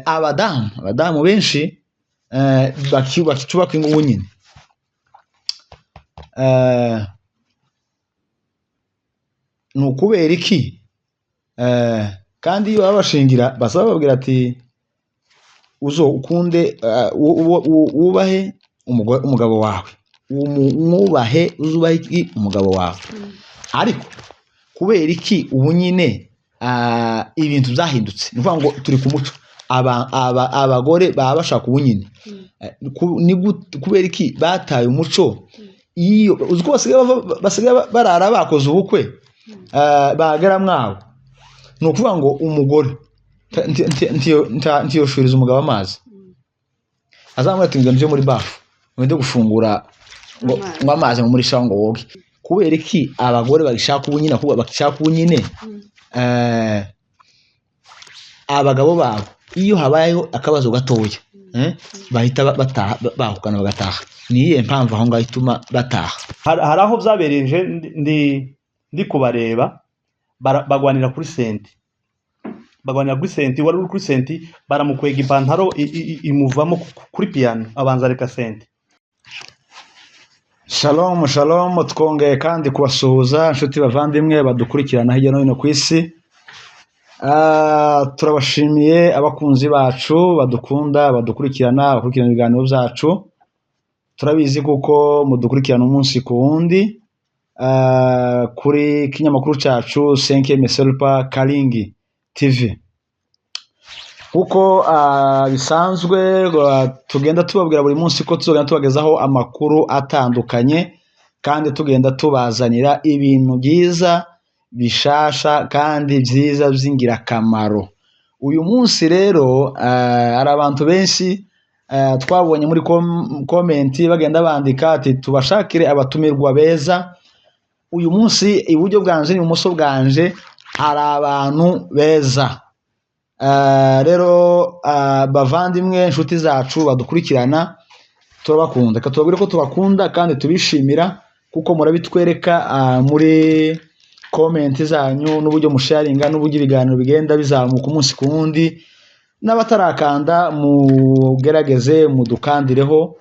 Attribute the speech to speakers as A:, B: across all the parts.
A: abadamu benshi bakicubaka ingo nyine ni ukubera iki kandi iyo babashingira basaba babwira ati ukunde wubahe umugabo wawe mwubahe uzubahe umugabo wawe ariko kubera iki ubu nyine ibintu byahindutse ni ukuvuga ngo turi ku muco abagore baba bashaka ubu nyine kubera iki bataye umuco iyo uzi ko basigaye barara bakoze ubukwe bagera mwaho ni ukuvuga ngo umugore ntiyoshuriza umugabo amazi azamura ati nje muri bafu wende gufungura ngo amazi muri shawo ngo woge kubera iki abagore bagishaka ubu nyine kuba bakishaka ubu nyine abagabo babo iyo habayeho akabazo gatoya bahita bataha bahukana bagataha niye mpamvu aho ngaho ituma bataha
B: hari aho byabereje ndi kubareba bagwanira kuri senti wari uri kuri senti baramukwega ipantaro imuvamo kuri piano abanza reka senti.
A: Shalom twongeye kandi kubasuhuza inshuti bavandimwe badukurikirana hirya no hino ku isi. Turabashimiye abakunzi bacu badukunda badukurikirana ibiganiro byacu, turabizi kuko mudukurikirana umunsi ku wundi kuri kinyamakuru cyacu 5e Selpa Kalingi TV. Kuko bisanzwe tugenda tubabwira buri munsi ko tuzogenda tubagezaho amakuru atandukanye kandi tugenda tubazanira ibintu byiza bishasha kandi byiza by'ingirakamaro. Uyu munsi rero hari abantu benshi twabonye muri komenti bagenda bandika ati tubashakire abatumirwa beza. Uyu munsi iburyo bwanje n'ibumoso bwanje hari abantu beza. Rero bavandimwe inshuti zacu badukurikirana turabakunda, tubabwire ko tubakunda kandi tubishimira kuko murabitwereka muri comment zanyu n'uburyo musharinga n'uburyo ibiganiro bigenda bizamuka umunsi ku wundi. N'abatarakanda mugerageze mudukandireho,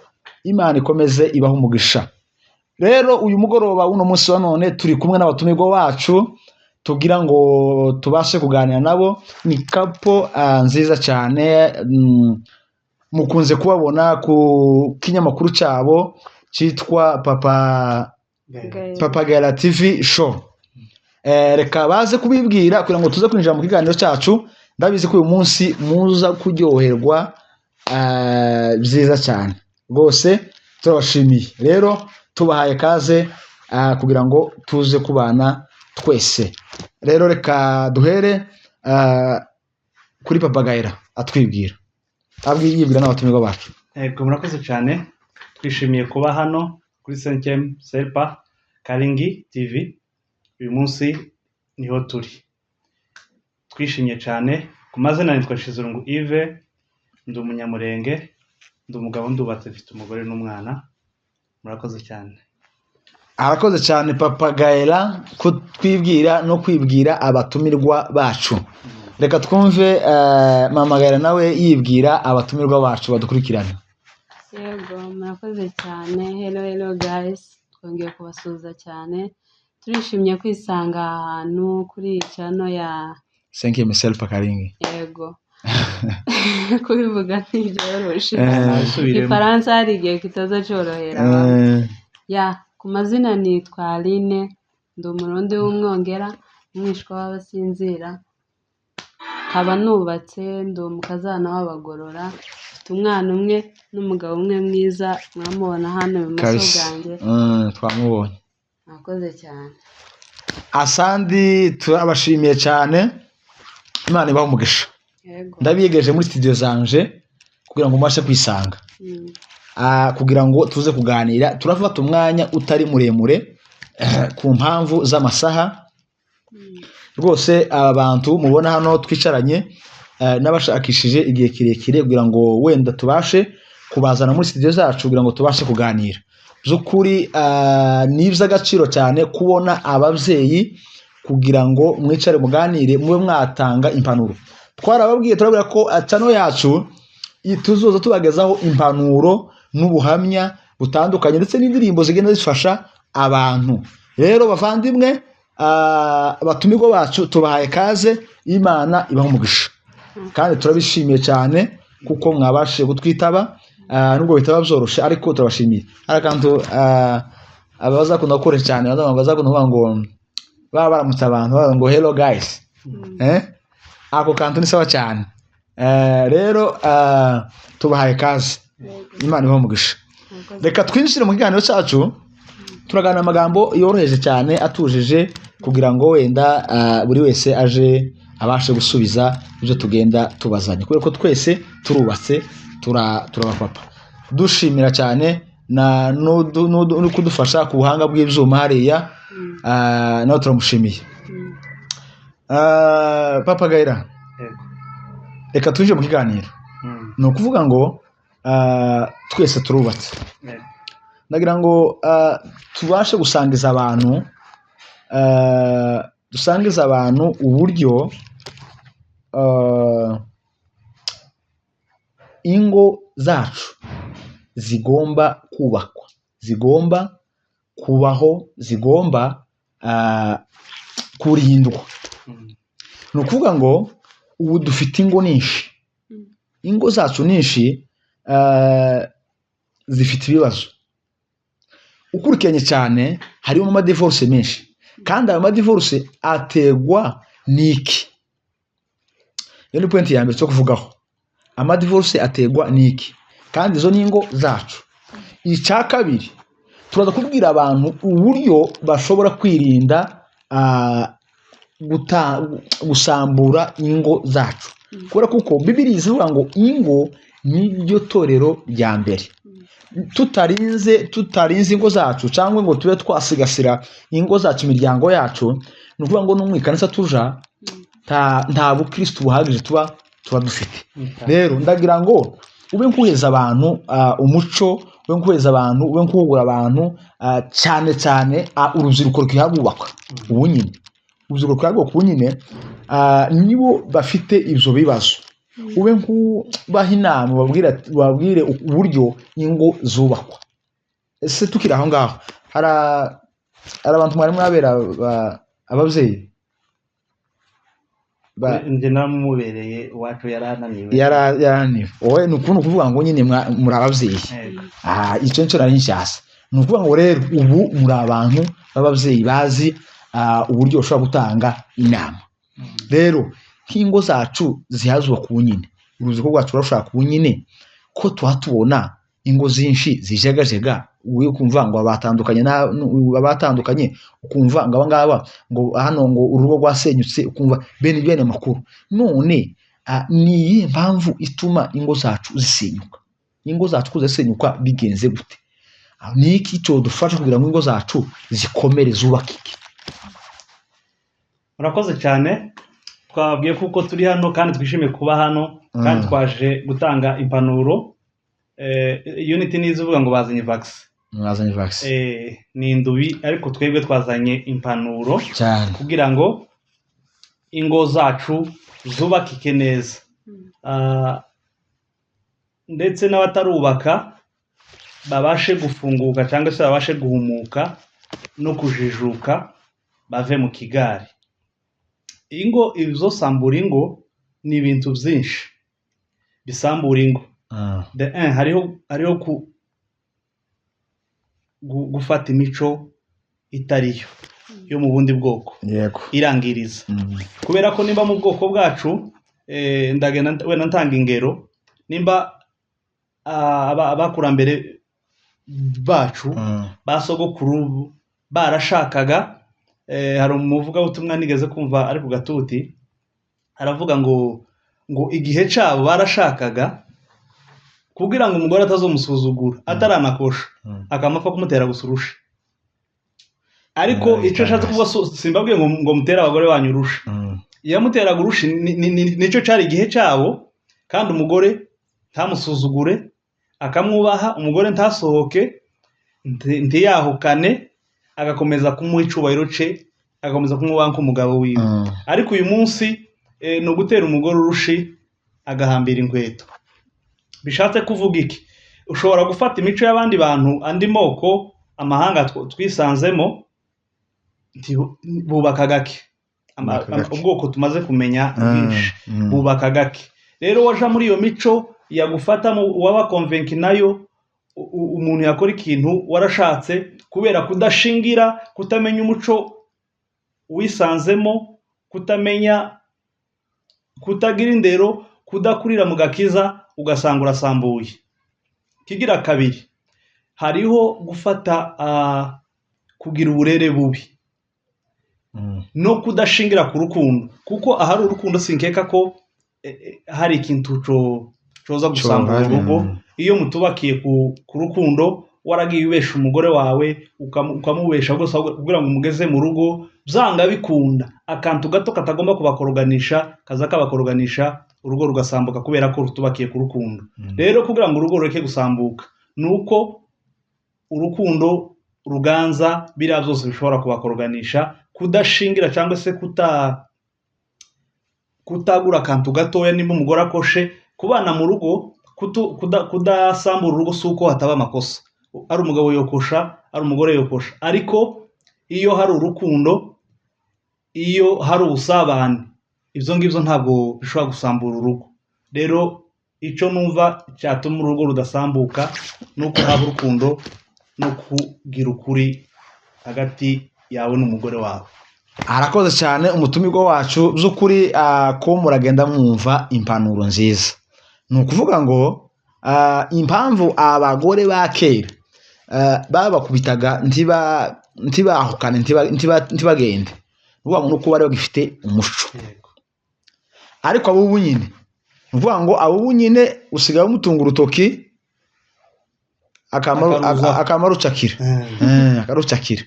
A: Imana ikomeze ibaho umugisha. Rero uyu mugoroba uno munsi wa none turi kumwe n'abatumirwa bacu tugira ngo tubashe kuganira nabo. Ni kapo nziza cyane mukunze kubabona ku kinyamakuru cyabo cyitwa Papa Gaella TV show. Reka baze kubibwira kugira ngo tuze kwinjira mu kiganiro cyacu. Ndabizi ko uyu munsi muza kuryoherwa byiza cyane rwose, turabashimiye. Rero tubahaye kaze kugira ngo tuze kubana twese. Rero reka duhere kuri Papa Gaella atwibwira yibwira n'abatumirwa bacu.
B: Murakoze cyane, twishimiye kuba hano kuri 5e Selpa Kalingi TV. Uyu munsi niho turi, twishimye cyane. Ku mazina nitwa Shizurungu Yves, ndi umunyamurenge, ndi umugabo ndubatse, mfite umugore n'umwana. Murakoze cyane.
A: Arakoze cyane Papa Gaella kutwibwira no kwibwira abatumirwa bacu. Reka twumve Mama Gaella nawe yibwira abatumirwa bacu badukurikirana.
C: Yego, murakoze cyane. Hello guys, twongeye kubasuhuza cyane. Turishimye kwisanga ahantu kuri channel ya
A: 5e Selpa Kalingi.
C: Yego. Kubivuga ntibyoroshe. Ifaransa hari igihe kitaza cyorohera. Ku mazina nitwa Aline, ndi umurundi w'umwongera, umwishwa w'abasinzira. Nkaba nubatse, ndi umukazana w'abagorora, mfite umwana umwe n'umugabo umwe mwiza, mwamubona hano mu maso bwanjye.
A: Twamubonye.
C: Murakoze cyane.
A: Asandi turabashimiye cyane, Imana ibaho umugisha.
C: Yego.
A: Ndabiyegeje muri studio zanje kugira ngo mbashe kwisanga. Kugira ngo tuze kuganira, turafata umwanya utari muremure ku mpamvu z'amasaha. Rwose abantu mubona hano twicaranye n'abashakishije igihe kirekire kugira ngo wenda tubashe kubazana muri studio zacu kugira ngo tubashe kuganira. Zukuri ni iby'agaciro cyane kubona ababyeyi kugira ngo mwicare muganire mube mwatanga impanuro. twarababwiye turabwira ko channel yacu tuzoza tubagezaho impanuro n'ubuhamya butandukanye ndetse n'indirimbo zigenda zifasha abantu. Rero bavandimwe, abatumirwa bacu tubahaye kaze, Imana ibaha umugisha kandi turabishimiye cyane kuko mwabashije gutwitaba, nubwo bitaba byoroshe ariko turabashimiye. Arakantu abazakunda gukoresha cyane, bazakunda kuvuga ngo baba baramutse abantu bavuga ngo hello guys, ako kantu ni sawa cyane. Rero tubahaye kaze, Imana ibaha umugisha. Reka twinjire mu kiganiro cyacu, turagana amagambo yoroheje cyane atujije kugira ngo wenda buri wese aje abashe gusubiza ibyo tugenda tubazanye, kubera ko twese turubatse turabapapa. Dushimira cyane no kudufasha ku buhanga bw'ibyuma hariya, nawe turamushimiye. Papa Gaira, reka tuje mu kiganiro. Ni ukuvuga ngo twese turubatse, ndagira ngo tubashe gusangiza abantu uburyo ingo zacu zigomba kubakwa, zigomba kubaho, zigomba kurindwa. Ni ukuvuga ngo ubu dufite ingo nyinshi, ingo zacu nyinshi zifite ibibazo. Ukurikiranye cyane harimo amadivorce menshi, kandi ayo madivorce ategwa niki? Iyo ni point ya mbere cyo kuvugaho. Amadivorce ategwa niki? Kandi izo ningo zacu. Icya kabiri, turaza kubwira abantu uburyo bashobora kwirinda gusambura ingo zacu, kubera kuko Bibiliya ivuga ngo ingo niryo torero rya mbere. Tutarinze ingo zacu cyangwa ngo tube twasigasira ingo zacu, imiryango yacu, ni ukuvuga ngo n'umwikanisa tuja nta bukristo buhagije tuba dufite. Rero ndagira ngo ube nkuheza abantu umuco, ube nkuheza abantu, ube nkuhugura abantu, cyane cyane urubyiruko rwihagubakwa ubu nyine, urubyiruko rwihagubakwa ubu nyine nibo bafite ibyo bibazo. Ube nkubaha inama, babwire uburyo ingo zubakwa. Ese tukiri aho ngaho, hari abantu mwari mwabera ababyeyi
B: njye namubereye iwacu yarananiwe.
A: Wowe ni ukuvuga ngo nyine muri ababyeyi. Icyo nicyo nari nshyashya. Ni ukuvuga ngo rero ubu muri abantu b'ababyeyi bazi uburyo bashobora gutanga inama. Rero nk'ingo zacu zihazwa ku nyine, urubyiruko rwacu rurashaka ku nyine ko tuhatubona ingo zinshi zijegajega, uwe kumva ngo abatandukanye, ukumva ngo abangaba ngo hano ngo urugo rwasenyutse, ukumva bene makuru. None ni impamvu ituma ingo zacu zisenyuka? Ingo zacu kuzasenyuka bigenze gute? Ni iki cyo dufasha kugira ngo ingo zacu zikomere zubakike?
B: Murakoze cyane. Twabwiye kuko turi hano kandi twishimiye kuba hano, kandi twaje gutanga impanuro. Unity nizo uvuga ngo bazanye vax. Ni indubi, ariko twebwe twazanye impanuro kugira ngo ingo zacu zubakike neza, ndetse n'abatarubaka babashe gufunguka cyangwa se babashe guhumuka no kujijuka, bave mu kigari. Ingo izo sambura ingo ni ibintu byinshi bisambura ingo. Hariho gufata imico itariyo yo mu bundi bwoko, irangiriza. Kubera ko nimba mu bwoko bwacu, ndagenda wenda ntanga ingero, nimba abakurambere bacu basogokuru barashakaga, hari umuvugabutumwa nigeze kumva ari ku gatuti, aravuga ngo igihe cyabo barashakaga kugira ngo umugore atazomusuzugura, ataranakosha, akamapfa kumutera gusurusha. Ariko icyo ashatse kuvuga, simbabwiye ngo mutera abagore banyu urusha. Iyo muteraga urusha nicyo cyari igihe cyabo, kandi umugore ntamusuzugure, akamwubaha, umugore ntasohoke, ntiyahukane, agakomeza kumuha icyubahiro cye, agakomeza kumwubaha nk'umugabo wiwe. Ariko uyu munsi ni ugutera umugore urushi agahambira inkweto. Bishatse kuvuga iki? Ushobora gufata imico y'abandi bantu, andi moko, amahanga twisanzemo, bubaka gake. Ubwoko tumaze kumenya bwinshi bubaka gake. Rero waja muri iyo mico yagufata waba convince nayo, umuntu yakora ikintu warashatse kubera kudashingira, kutamenya umuco wisanzemo, kutagira indero, kudakurira mu gakiza, ugasanga urasambuye. Kigira kabiri, hariho gufata kugira uburere bubi no kudashingira ku rukundo, kuko ahari urukundo sinkeka ko hari ikintu coza gusambura urugo. Iyo mutubakiye ku rukundo, waragiye ubesha umugore wawe ukamubesha gusa kugira ngo umugeze mu rugo, byanga bikunda akantu gato katagomba kubakoroganisha kaza kabakoroganisha, urugo rugasambuka kubera ko rutubakiye ku rukundo. Rero kugira ngo urugo rureke gusambuka, nuko urukundo ruganza biriya byose bishobora kubakoroganisha, kudashingira cyangwa se kutagura akantu gatoya. Nimba umugore akoshe, kubana mu rugo, kudasambura urugo si uko hataba amakosa, ari umugabo yokosha, ari umugore yokosha, ariko iyo hari urukundo, iyo hari ubusabane, ibyo ngibyo ntabwo bishobora gusambura urugo. Rero icyo numva cyatuma urugo rudasambuka nuko haba urukundo no kugira ukuri hagati yawe n'umugore wawe.
A: Arakoze cyane umutumirwa wacu, by'ukuri ko muragenda mwumva impanuro nziza. Ni ukuvuga ngo impamvu abagore ba kera babakubitaga ntibahukane ntibagende, uvuga ngo nuko bari bagifite umuco. Ariko abo ubu nyine, uvuga ngo abo ubu nyine usigaye umutunga urutoki akamarucakira akarucakira.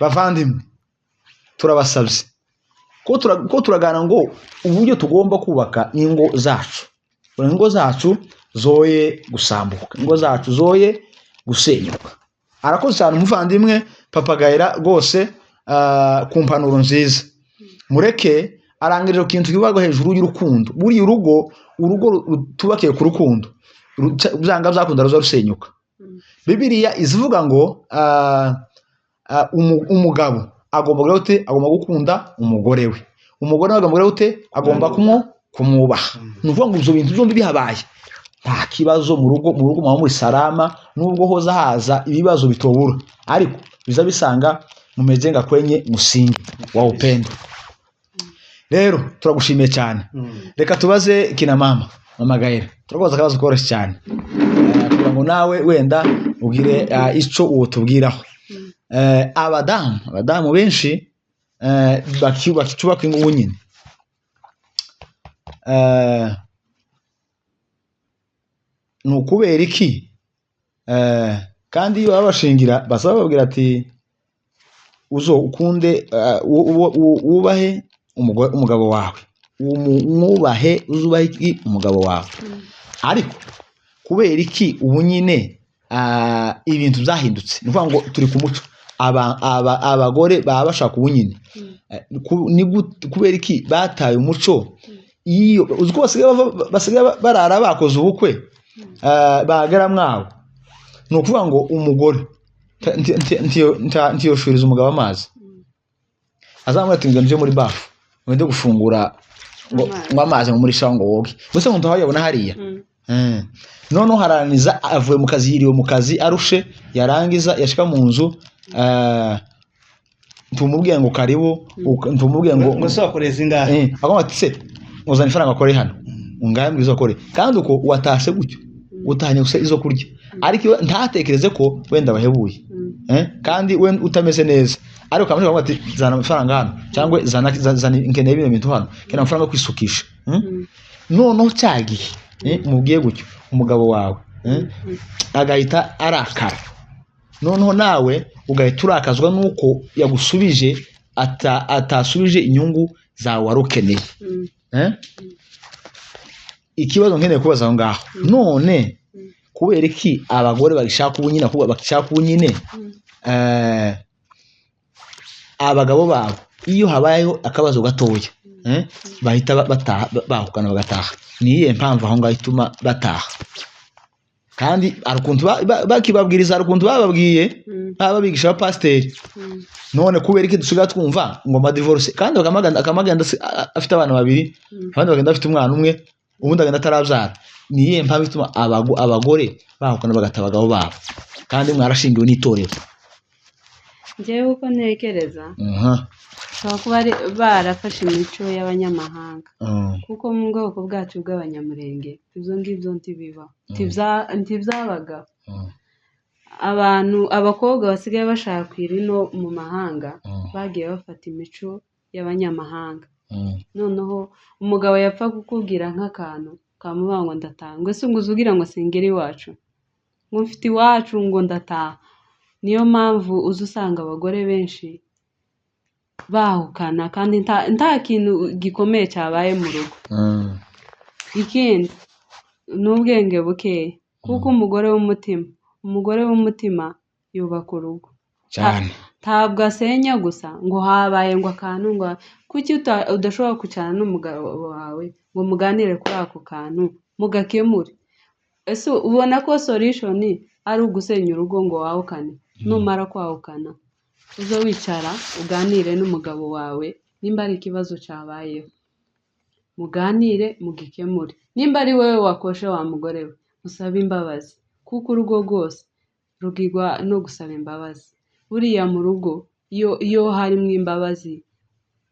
A: Bavandimwe, turabasabye ko turagana ngo uburyo tugomba kubaka ingo zacu, ingo zacu zoye gusambuka, ingo zacu zoye gusenyuka. Arakoze cyane umuvandimwe Papa Gaëlla rwose ku mpanuro nziza. Mureke arangirira ikintu kibago hejuru y'urukundo. Buri urugo rutubakiye ku rukundo byanga byakunda ruza rusenyuka. Bibiliya izivuga ngo umugabo agomba gukunda umugore we, umugore agomba kumwubaha. Ni ukuvuga ngo ibyo bintu byombi bihabaye, nta kibazo mu rugo muba muri salama, nubwo hoza haza ibibazo bitobura, ariko biza bisanga mumejenga kwenye musingi wa upendo. Rero turagushimiye cyane. Reka tubaze kina Mama Gaëlla, turakoze akabazo koroshye cyane, kugira ngo nawe wenda ugire icyo uwo tubwiraho. Abadamu benshi bakicubaka ingo nyine, ni ukubera iki? Kandi iyo babashingira basaba babwira ati ukunde wubahe umugabo wawe, umwubahe, uzubahe umugabo wawe. Ariko kubera iki ubu nyine ibintu byahindutse? Ni ukuvuga ngo turi ku muco, abagore baba bashaka ubu nyine. Kubera iki bataye umuco? Iyo uko basigaye barara bakoze ubukwe bagera mwabo, ni ukuvuga ngo umugore ntiyoshuriza umugabo amazi, azamubwira ati nje muri bafu wende gufungura ngo amazi muri shango woge, gusa ngo ntahayabona hariya. Noneho haraniza avuye mu kazi, yiriwe mu kazi arushe, yarangiza yashika mu nzu, tumubwiye ngo karibu, tumubwiye ngo
B: se wakoreza ingahe,
A: agomba ati se uzana ifaranga akore hano, ungaye mbwizo akore, kandi uko watase gutyo utahanye gusa izo kurya, ariko ntatekereze ko wenda bahebuye, kandi we utameze neza, ariko kamwe ngo ati zana amafaranga hano, cyangwa zana inkeneye ibintu bintu hano, kena amafaranga kwisukisha. Noneho cyagiye umubwiye gutyo umugabo wawe agahita arakara, noneho nawe ugahita urakazwa nuko yagusubije atasubije inyungu zawe warukeneye. Ikibazo nkeneye kubaza aho ngaho, none kubera iki abagore bagishaka ubu nyine abagabo babo iyo habayeho akabazo gatoya bahita bataha bahukana bagataha niye mpamvu aho ngaho ituma bataha kandi arukuntu bakibabwiriza arukuntu bababwiye babigisha pasiteri none kubera iki dusiga twumva ngo ma divorce kandi akamaganda afite abana babiri abandi bagenda afite umwana umwe ubundi agenda atarabyara niye mpamvu ituma abagore bahukana bagataha abagabo babo kandi mwarashingiwe n'itorero
C: njyewe uko ntekereza bashobora kuba barafashe imico y'abanyamahanga kuko mu bwoko bwacu bw'abanyamurenge ibyo ngibyo ntibibaho ntibyabaga abakobwa basigaye bashakira ino mu mahanga bagiye bafata imico y'abanyamahanga noneho umugabo yapfa kukubwira nk'akantu kamubaha ngo ndataha ngo ese ngo uzubwira ngo singere iwacu ngo mfite iwacu ngo ndataha niyo mpamvu uza usanga abagore benshi bahukana kandi nta kintu gikomeye cyabaye mu rugo ikindi ni ubwenge bukeya kuko umugore w'umutima yubaka urugo
A: cyane
C: ntabwo asenya gusa ngo habaye ngo akantu ngo kuki udashobora kwicarana n'umugabo wawe ngo muganire kuri ako kantu mugakemure ese ubona ko solution ari ugusenya urugo ngo wahukane numara kwahukana uzo wicara uganire n'umugabo wawe nimba ari ikibazo cyabayeho muganire mugikemure nimba ari wowe wakoshe wa mugore we musabe imbabazi kuko urugo rwose rugirwa no gusaba imbabazi buriya mu rugo iyo harimo imbabazi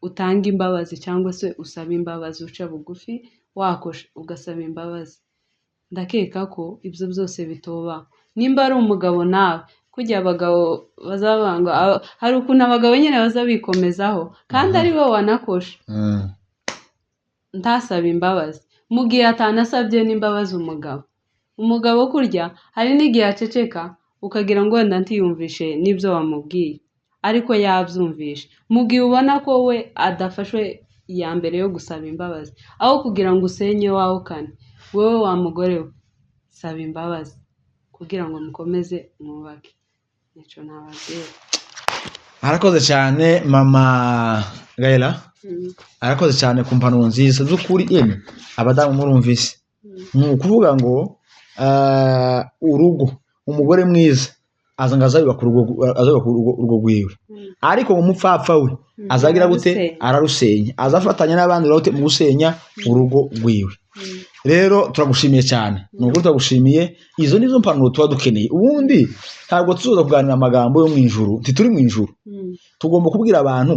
C: utanga imbabazi cyangwa se usaba imbabazi uca bugufi wakoshe ugasaba imbabazi ndakeka ko ibyo byose bitoba nimba ari umugabo nawe kujya abagabo bazabanga hari ukuntu abagabo nyine bazabikomezaho kandi ari wowe wanakoshe ntasaba imbabazi mu gihe atanasabye n'imbabazi umugabo kurya hari n'igihe aceceka ukagira ngo wenda ntiyumvishe n'ibyo wamubwiye ariko yabyumvishe mu gihe ubona ko we adafashwe iya mbere yo gusaba imbabazi aho kugira ngo usenye wahukane wowe wa mugore we saba imbabazi kugira ngo mukomeze mwubake nicyo nababwira
A: arakoze cyane mama Gaela arakoze cyane ku mpanuro nziza z'ukuri yemwe abadamu murumvise ni ukuvuga ngo urugo umugore mwiza azubaka urugo rwiwe ariko mu mupfapfa we azagira gute ararusenya azafatanya n'abandi mu gusenya urugo rwiwe rero turagushimiye cyane nubwo turagushimiye izo nizo mpanuro tuba dukeneye ubundi ntabwo tuzoza kuganira amagambo yo mu ijuru ntituri mu ijuru tugomba kubwira abantu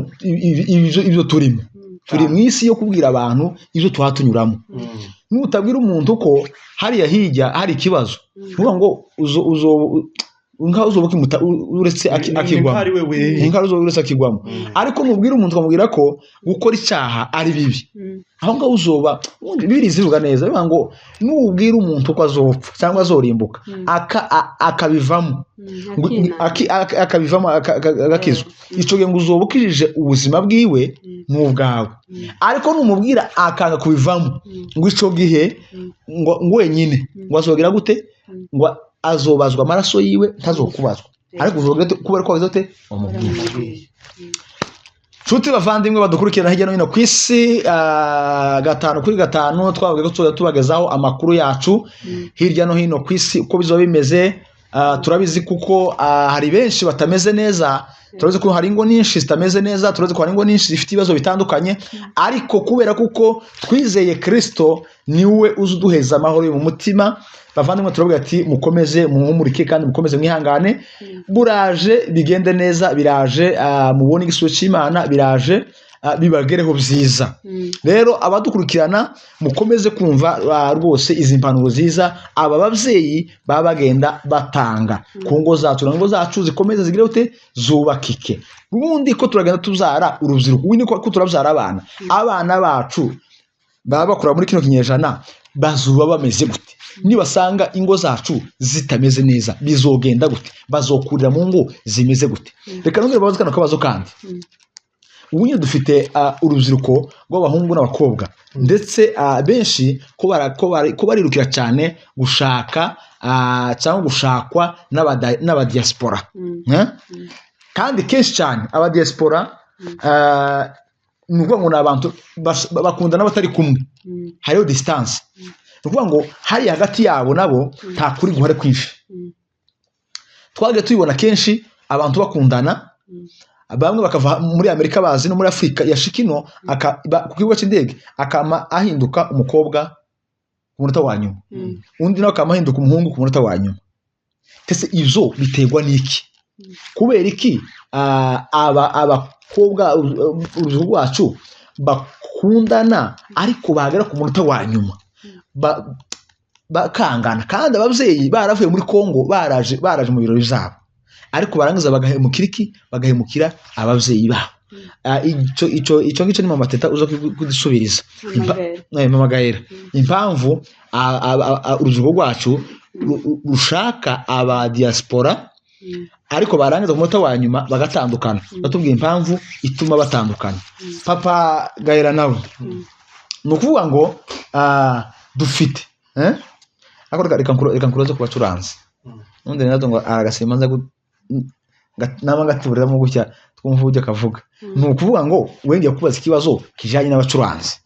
A: ibyo turimo turi mu isi yo kubwira abantu ibyo tuhatunyuramo nutabwira umuntu ko hariya hirya hari ikibazo uvuga ngo uzobuka uretse akigwamo ariko nubwira umuntu ukamubwira ko gukora icyaha ari bibi aho ngaho uzoba bibiri zivuga neza bivuga ngo nubwira umuntu ko azopfa cyangwa azorimbuka akabivamo agakizwa icyo gihe ngo uzoba ukijije ubuzima bwiwe n'ubwawe ariko numubwira akanga kubivamo ngo icyo gihe ngo wenyine ngo azogira gute ngo azobazwa amaraso yiwe ntazokubazwa ariko kubera ko wagize nshuti bavandimwe badukurikirana hirya no hino ku isi 5 kuri 5 twavuga ko tujya tubagezaho amakuru yacu hirya no hino ku isi uko bizoba bimeze turabizi kuko hari benshi batameze neza turabizi ko hari ingo nyinshi zitameze neza turabizi ko hari ingo nyinshi zifite ibibazo bitandukanye ariko kubera kuko twizeye Kristo niwe uzuduheza amahoro yo mu mutima bavandimwe turavuga ati mukomeze muhumurike kandi mukomeze mwihangane buraje bigende neza biraje mubone igisubizo cy'Imana biraje bibagereho byiza rero abadukurikirana mukomeze kumva rwose izi mpanuro ziza aba bavyeyi baba bagenda batanga ku ngo zacu zikomeze zigire ute zubakike ubundi ko turagenda tuzara urubyiruko ubundi ko turabyara abana bacu baba bakora muri kino kinyejana bazuba bameze gute nibasanga ingo zacu zitameze neza bizogenda gute bazokurira mu ngo zimeze gute reka nongere babaze kano kabazo kandi ubundi dufite urubyiruko rw'abahungu n'abakobwa ndetse benshi ko barirukira cyane gushaka cyangwa gushakwa n'abadiaspora kandi kenshi cyane abadiaspora ni ukuvuga ngo ni abantu bakundana batari kumwe, hariho distance. Ni ukuvuga ngo hari hagati yabo nabo nta kuri guhare kwinshi. Twagiye tubibona kenshi abantu bakundana, bamwe bakava muri Amerika bazi no muri Afurika yashika ino ku kibuga cy'indege akama ahinduka umukobwa ku munota wa nyuma, undi nawe akama ahinduka umuhungu ku munota wa nyuma. Tese ivyo biterwa n'iki? Kubera iki abakobwa uruzu rwacu bakundana ariko bagera ku munota wa nyuma bakangana, kandi abavyeyi baravuye muri Kongo baraje mu birori vyabo, ariko barangiza bagahemukira abavyeyi babo. Ico ngico ni Mama Teta uza kudusubiriza. Mama Gaera, impamvu uruzugo rwacu rushaka aba diaspora ariko barangiza ku munota wa nyuma bagatandukana. Batubwiye impamvu ituma batandukana. Papa Gaera nawe ni ukuvuga ngo dufite reka nkuroze ku bacuranzi. Undi nazo ngo aragasima nza nama ngaturiramo gutya twumva ujya kavuga. Ni ukuvuga ngo wengeye kubaza ikibazo kijanye n'abacuranzi.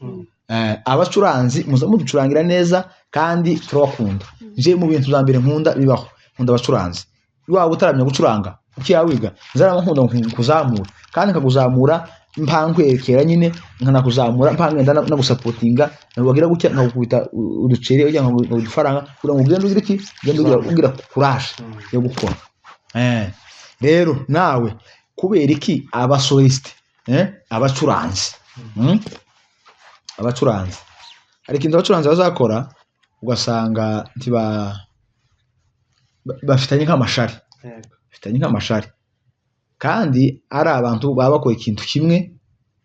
A: Abacuranzi muza muducurangira neza kandi turabakunda. Je mu bintu za mbere nkunda bibaho, nkunda abacuranzi. Waba utaramenya gucuranga ukiyawiga nzarankunda kuzamura, kandi nkaguzamura mpankwerekera nyine nkanakuzamura mpankenda no gusapotinga wagira gutya nkagukubita uducere ujya nk'udufaranga kugira ngo ugende ugira iki, ugende ugira courage yo gukora. Rero nawe kubera iki abasoliste abacuranzi abacuranzi hari ikintu abacuranzi bazakora ugasanga bafitanye nk'amashari kandi ari abantu baba bakora ikintu kimwe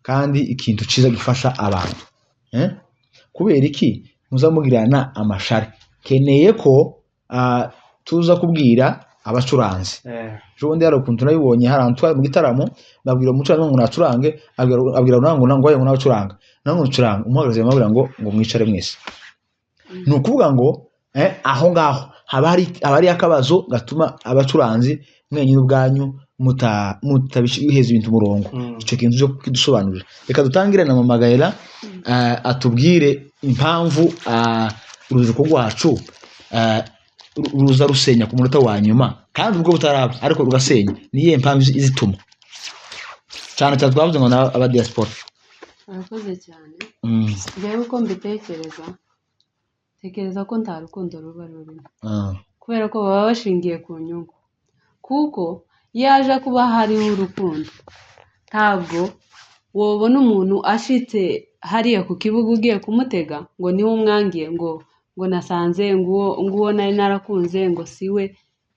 A: kandi ikintu ciza gifasha abantu. Kubera iki muzamugirana amashari? Keneye ko tuza kubwira abacuranzi. Jobundi yari ukuntu nabibonye hari abantu mu gitaramo babwira umucuranzi ngo nacurange, abwira nango ngo nabacuranga, nango ncuranga, umuhagaze bamubwira ngo mwicare mwese. Ni ukuvuga ngo aho ngaho haba hari akabazo gatuma abacuranzi mwenyine ubwanyu mutabiheza ibintu umurongo. Ico kintu cyo kidusobanurira. Reka dutangire na Mama Gaera atubwire impamvu uruzuko rwacu ruza rusenya ku munota wa nyuma kandi ubwo butaraba ariko rugasenya. Niye impamvu izituma cyane twavuze ngo aba diaspora.
C: Arakoze cyane. Njyewe uko mbitekereza ko nta rukundo ruba rurimo, kubera ko baba bashingiye ku nyungu. Kuko yaje kuba hariho urukundo, ntabwo wobona umuntu ashitse hariya ku kibuga ugiye kumutega ngo niwe umwangiye ngo nasanze nguwo nari narakunze ngo siwe.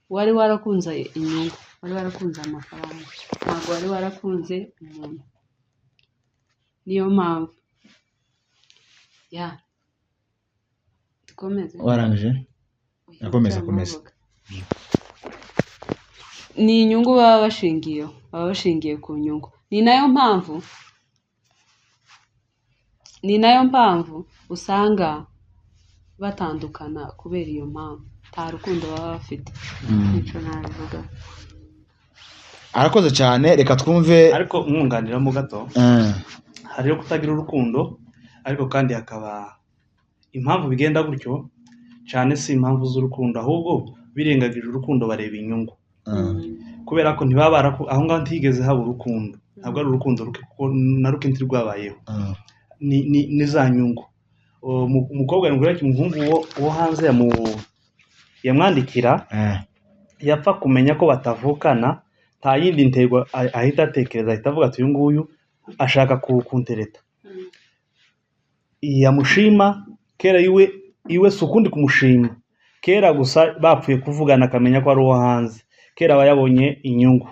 C: Wari warakunze inyungu, wari warakunze amafaranga, ntabwo wari warakunze umuntu. Niyo mpamvu dukomeze.
A: Warangije? Nakomeza.
C: Ni inyungu baba bashingiye ku nyungu. Ni nayo mpamvu usanga batandukana kubera iyo mpamvu, nta rukundo baba bafite. Nico nabivuga.
A: Arakoze cyane. Reka twumve
B: ariko umwunganiramo gato. Hariyo kutagira urukundo, ariko kandi hakaba impamvu bigenda gutyo cyane, si impamvu z'urukundo ahubwo birengagije urukundo bareba inyungu. Kubera ko ntibaba aho ngaho ntigeze haba urukundo, ntabwo ari urukundo ruke kuko na ruke ntirwabayeho. Ni za nyungu. Umukobwa yamubwira ati umuhungu wo hanze yamwandikira yapfa kumenya ko batavukana, nta yindi ntego ahita atekereza, ahita avuga ati uyu nguyu ashaka kuntereta. Yamushima kera iwe sukundi kumushima, kera gusa bapfuye kuvugana akamenya ko ari uwo hanze, kera bayabonye inyungu.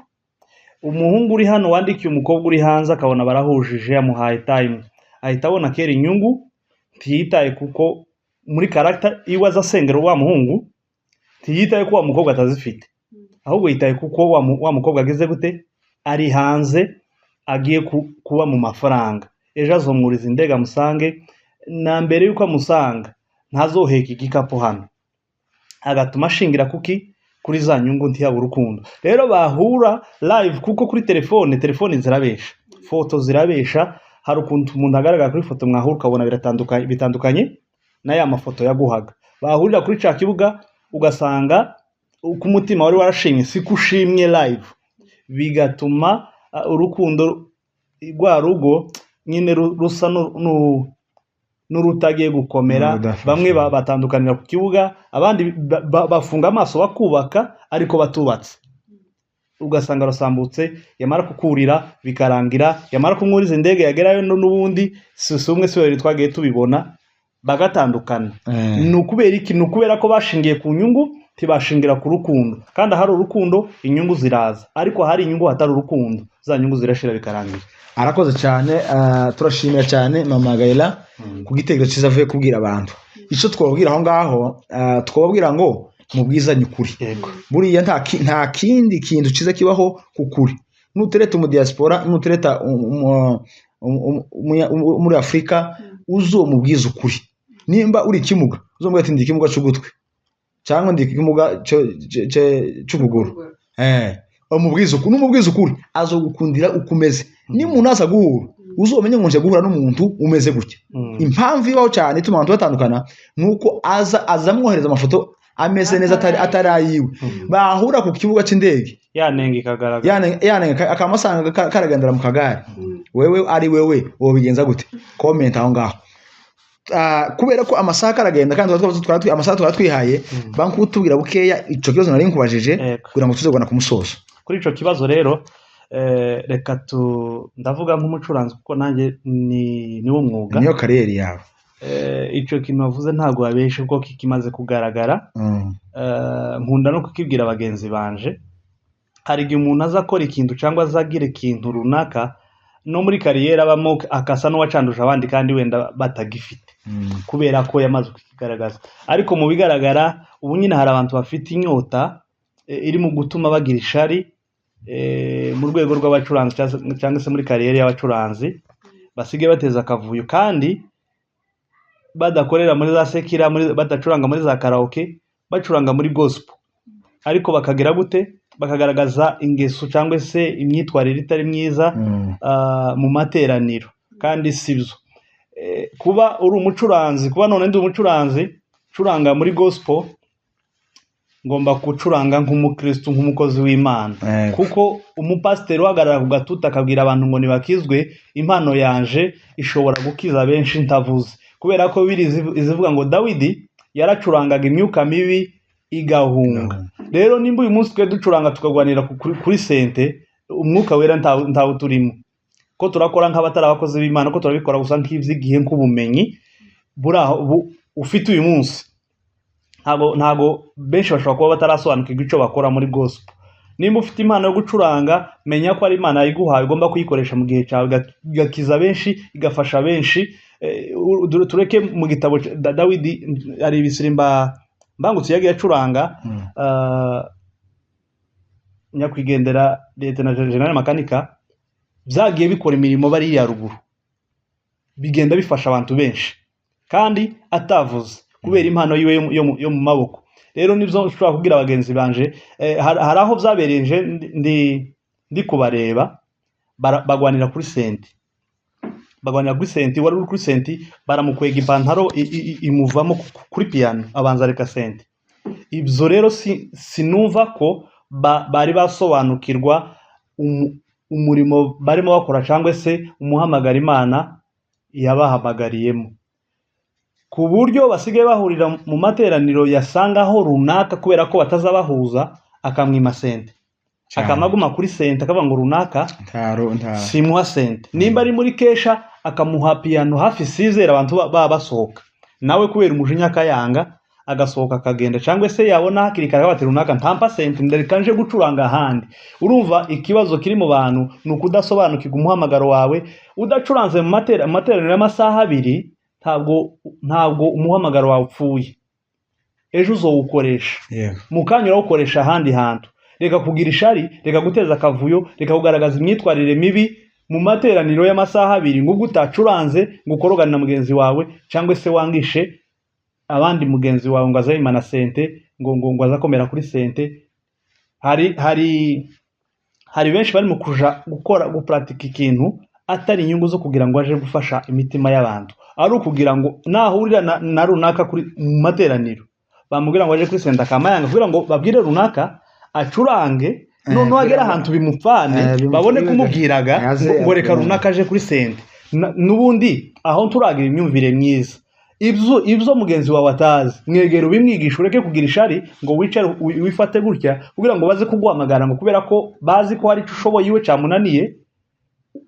B: Umuhungu uri hano wandikiye umukobwa uri hanze akabona barahujije, yamuhaye time, ahita abona kera inyungu, ntiyitaye kuko muri character iwe azasengera wa muhungu, ntiyitaye ko wa mukobwa atazifite, ahubwo yitaye kuko wa mukobwa ageze gute, ari hanze agiye kuba mu mafaranga. Ejo azomuriza indega musange, na mbere yuko amusanga ntazoheka igikapu hano, agatuma ashingira kuri za nyungu ntiyaba urukundo. Rero bahura live kuko kuri telefone zirabesha, foto zirabesha, hari ukuntu umuntu agaragara kuri foto mwahura ukabona bitandukanye na ya mafoto yaguhaga, bahurira kuri ca kibuga ugasanga uko umutima wari warashimye siko ushimye live, bigatuma urukundo rwa rugo nyine rusa n'urutagiye gukomera. Bamwe batandukanira ku kibuga, abandi bafunga amaso bakubaka ariko batubatse, ugasanga rasambutse, yamara kukurira bikarangira, yamara kumwuriza indege yagerayo n'ubundi si umwe si babiri twagiye tubibona bagatandukana. Ni ukubera iki? Ni ukubera ko bashingiye ku nyungu tibashingira ku rukundo, kandi hari urukundo inyungu ziraza, ariko hari inyungu hatari urukundo za nyungu zirashira bikarangira.
A: Arakoze cyane, turashimira cyane Mama Gaella ku gitekerezo cyiza avuye kubwira abantu. Icyo twababwira aho ngaho, twababwira ngo mubwizanye ukuri. Buriya nta kindi kintu cyiza kibaho kukuri. Nutereta mu diaspora, nutereta muri Afrika, uzo mubwiza ukuri. Nimba uri kimuga, uzomubwira ati ndi kimuga cy'ugutwi cyangwa ndi kimuga cy'ukuguru. Umubwiza ukuri, numubwiza ukuri azogukundira ukumeze. Ni umuntu aza guhura, uzomenye ngo nje guhura n'umuntu umeze gutya. Impamvu ibaho cyane ituma abantu batandukana nuko azamwohereza amafoto ameze neza atari ayiwe. Bahura ku kibuga cy'indege,
B: yanenga ikagaragara,
A: yanenga akamasanga karagendera mu kagare. Wewe ari wewe wobigenza gute? Comment aho ngaho. Kubera ko amasaha karagenda kandi amasaha twatwihaye, bankutubwira bukeya ico kibazo nari nkubajije kugira ngo tuzegwana ku musozo.
B: Kuri ico kibazo rero reka ndavuga nk'umucuranzi kuko nanjye ni wo mwuga,
A: niyo kariyeri yawe.
B: Ico kintu wavuze ntago abeshe kuko kimaze kugaragara. Nkunda no kukibwira abagenzi banje, hari igihe umuntu aza akora ikintu cyangwa azagira ikintu runaka no muri kariyeri abamo akasa n'uwacanduje abandi kandi wenda batagifite kubera ko yamaze kukigaragaza. Ariko mu bigaragara ubu nyine hari abantu bafite inyota iri mu gutuma bagira ishari mu rwego rw'abacuranzi cyangwa se muri kariyeri y'abacuranzi, basigaye bateza akavuyo kandi badakorera muri za sekira, badacuranga muri za karaoke, bacuranga muri gospel. Ariko bakagira gute? Bakagaragaza ingeso cyangwa se imyitwarire itari myiza mu materaniro, kandi sibyo. Kuba uri umucuranzi, kuba none ndi umucuranzi curanga muri gospel, ngomba gucuranga nk'umukristo, nk'umukozi w'Imana. Kuko umupasiteri uhagarara ku gatuta akabwira abantu ngo nibakizwe, impano yanje ishobora gukiza benshi ntavuze. Kubera ko biri izivuga ngo Dawidi yaracurangaga imyuka mibi igahunga. Rero nimba uyu munsi twe ducuranga tukagwanira kuri sente, umwuka wera ntawo turimo. Ko turakora nk'abatari abakozi b'Imana, ko turabikora gusa nk'ivyigihe nk'ubumenyi buraho ufite uyu munsi. Ntago benshi bashobora kuba batarasobanukirwa ico bakora muri gospel. Nimba ufite impano yo gucuranga, menya ko ari Imana yiguhaye, ugomba kuyikoresha mu gihe cyawe, igakiza benshi, igafasha benshi. Tureke mu gitabo Dawidi ari ibisirimba mbangutse yagiye acuranga, nyakwigendera Lieutenant General Makanika, byagiye bikora imirimo bari ya ruguru, bigenda bifasha abantu benshi kandi atavuze kubera impano yiwe yo mu maboko. Rero nibyo ushobora kubwira abagenzi banje, hari aho byabereje ndi kubareba bagwanira kuri senti, wari uri kuri senti, baramukwega ipantaro imuvamo kuri piano, abanza reka senti. Ibyo rero sinumva ko bari basobanukirwa umurimo barimo bakora cyangwa se umuhamagara Imana yabahamagariyemo, ku buryo basigaye bahurira mu materaniro yasangaho runaka kubera ko batazabahuza, akamwima sente, akamaguma kuri sente, akavuga ngo runaka simuha sente. Nimba ari muri kesha akamuha piano hafi sizera abantu baba basohoka, nawe kubera umujinya akayanga agasohoka akagenda, cyangwa se yabona hakiri kare bati runaka ntampa sente ndarikanje gucuranga ahandi. Urumva ikibazo kiri mu bantu ni ukudasobanukirwa umuhamagaro wawe. Udacuranze mu materaniro y'amasaha 2 ntabwo umuhamagaro wawe upfuye, ejo uzowukoresha mukanya urawukoresha ahandi hantu. Reka kugira ishari, reka guteza akavuyo, reka kugaragaza imyitwarire mibi mu materaniro y'amasaha 2 ngubwo utacuranze ngo ukorogane na mugenzi wawe, cyangwa se wangishe abandi mugenzi wawe ngo azayimana sente, ngo azakomera kuri sente. Hari benshi bari mu kuja gukora gupratika ikintu atari inyungu zo kugira ngo aje gufasha imitima y'abantu, ari ukugira ngo nahurira na runaka kuri mu materaniro bamubwira ngo aje kuri senta kamayanga kugira ngo babwire runaka acurange noneho agera ahantu bimupfane babone kumubwiraga ngo reka runaka aje kuri senta. N'ubundi aho turagira imyumvire myiza, ibyo mugenzi wawe atazi mwegera ubimwigisha, ureke kugira ishari ngo wicare wifate gutya kugira ngo baze kuguhamagara ngo kubera ko bazi ko hari icyo ushoboye iwe cyamunaniye,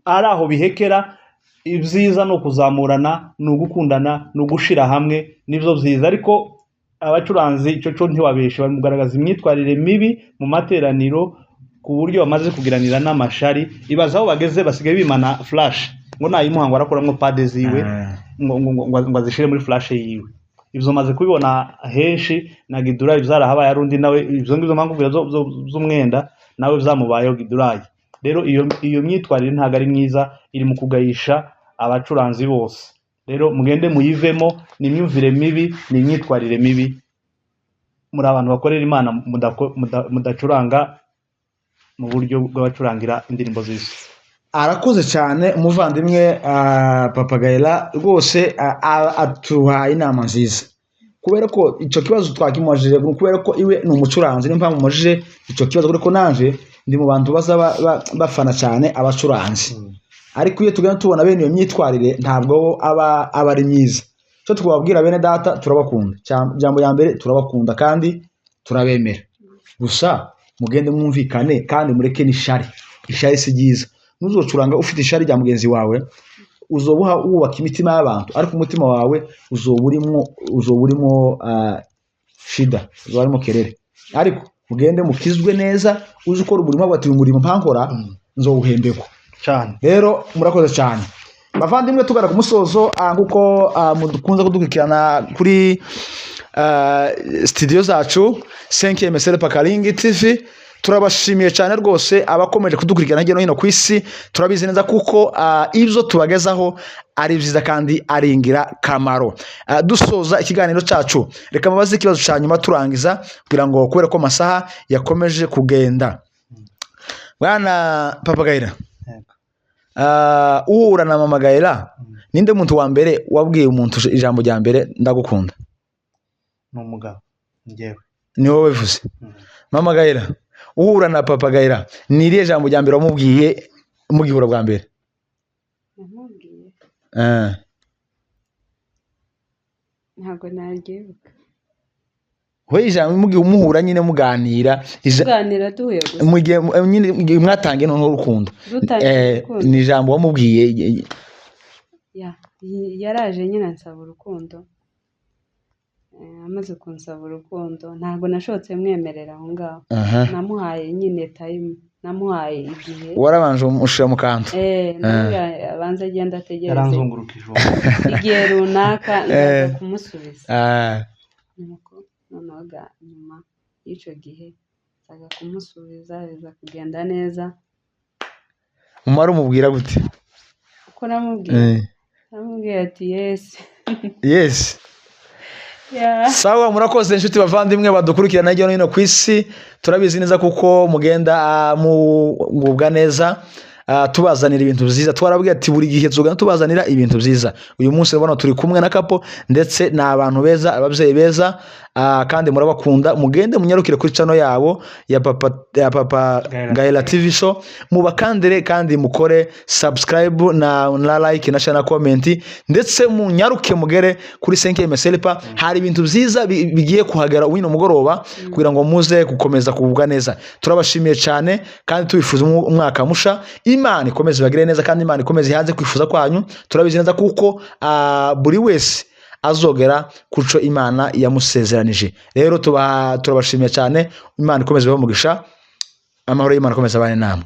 B: ari aho bihekera. Ibyiza ni ukuzamurana, ni ugukundana, ni ugushira hamwe, nibyo byiza. Ariko abacuranzi icyo cyo ntiwabeshe, bari mugaragaza imyitwarire mibi mu materaniro ku buryo bamaze kugiranira n'amashari. Ibaza aho bageze basigaye bimana flash ngo nayimuha ngo arakoramo pade ziwe ngo azishire muri flash yiwe. Ibyo maze kubibona henshi na Gidurayi byarahabaye, arundi nawe ibyo ngibyo mpamvu z'umwenda nawe byamubayeho Gidurayi. Rero iyo myitwarire ntago ari myiza, iri mu kugayisha abacuranzi bose. Rero mugende muyivemo, ni imyumvire mibi, ni imyitwarire mibi. Muri abantu bakorera Imana mudacuranga mu buryo bw'abacurangira indirimbo z'isi.
A: Arakoze cyane umuvandimwe Papa Gaella rwose atuhaye inama nziza, kubera ko icyo kibazo twakimajije, kubera ko iwe ni umucuranzi, niyo mpamvu mujije icyo kibazo, kubera ko nanje ndi mu bantu baza bafana cyane abacuranzi. Ariko iyo tugenda tubona bene iyo myitwarire ntabwo aba ari myiza. Cyo twababwira bene data, turabakunda, jambo ya mbere turabakunda kandi turabemera, gusa mugende mwumvikane kandi mureke n'ishari. Ishari si ryiza. Ntuzocuranga ufite ishari rya mugenzi wawe, uzobuha wubaka imitima y'abantu, ariko umutima wawe uzoba urimo shida, uzoba urimo kerere. Ariko mugende mukizwe neza, uzi ukora umurimo bati uyu murimo mpankora nzowuhembeko
B: cyane.
A: Rero murakoze cyane bavandimwe, tugara ku musozo nguko mukunze kudukurikirana kuri studio zacu 5e Serpa Kalingi TV. Turabashimiye cyane rwose abakomeje kudukurikirana hirya no hino ku isi. Turabizi neza kuko ibyo tubagezaho ari byiza kandi ari ingirakamaro. Dusoza ikiganiro cyacu, reka mubaze ikibazo cya nyuma turangiza, kugira ngo kubera ko amasaha yakomeje kugenda. Bwana Papa Gaella, uhura na Mama Gaella, ninde muntu wa mbere wabwiye umuntu ijambo rya mbere ndagukunda?
B: Ni umugabo njyewe.
A: Ni wowe bivuze. Mama Gaella, uhura na Papa Gaella, ni irihe jambo rya mbere wamubwiye mugihura bwa mbere?
C: Ntabwo naryibuka.
A: We ijambo mugihe umuhura nyine muganira
C: duhuye gusa
A: mugihe nyine mwatangiye no urukundo, ni ijambo wamubwiye?
C: Yaraje nyine ansaba urukundo, amaze kunsaba urukundo ntabwo nashotse mwemerera aho ngaho. Namuhaye nyine time, namuhaye igihe. Warabanje umushira mu kantu? Abanza agenda ategereza,
B: yaranzungurukije
C: igihe runaka ndaza kumusubiza. Noneho nyuma y'icyo gihe nzaga kumusubiza, biza kugenda neza.
A: Umara umubwira gute?
C: Uko namubwiye ati yes.
A: Sawa, murakoze inshuti bavandimwe badukurikirana hirya no hino ku isi. Turabizi neza kuko mugenda mugubwa neza, tubazanira ibintu byiza. Twarabwiye ati buri gihe tuzogana tubazanira ibintu byiza. Uyu munsi rero turi kumwe na Kapo, ndetse n'abantu beza, ababyeyi beza, kandi murabakunda. Mugende munyarukire kuri channel yabo ya Papa Gaella TV show, mubakandire kandi mukore subscribe na like na share na comment, ndetse munyaruke mugere kuri 5e Serpa. Hari ibintu byiza bigiye kuhagara uwino mugoroba kugira ngo muze gukomeza kugubwa neza. Turabashimiye cyane kandi tubifuza umwaka musha. Imana ikomeze bagire neza kandi Imana ikomeze ihaze kwifuza kwanyu. Turabizi neza kuko buri wese azogera kuco Imana yamusezeranije. Rero turabashimiye cyane. Imana ikomeze bamugisha. Amahoro y'Imana ikomeze abane namwe.